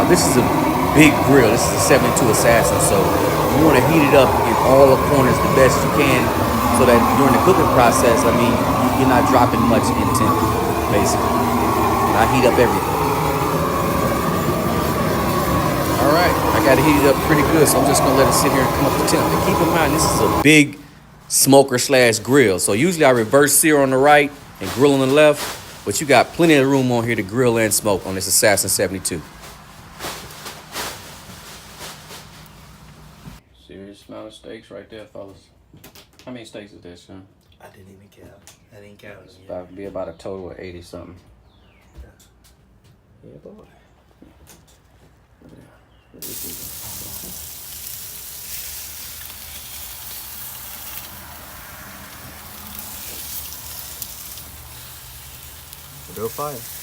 This is a big grill. This is a 72 Assassin, so you want to heat it up in all the corners the best you can, so that during the cooking process, I mean, you're not dropping much in temp, basically. And I heat up everything. All right, I got to heat it up pretty good, so I'm just gonna let it sit here and come up to temp. And keep in mind, this is a big smoker slash grill. So usually I reverse sear on the right and grill on the left, but you got plenty of room on here to grill and smoke on this Assassin 72. Serious amount of steaks right there, fellas. How many steaks is this, Sean? I didn't even count. I didn't count it yet. About be about a total of 80 something. Yeah, boy. Real fire.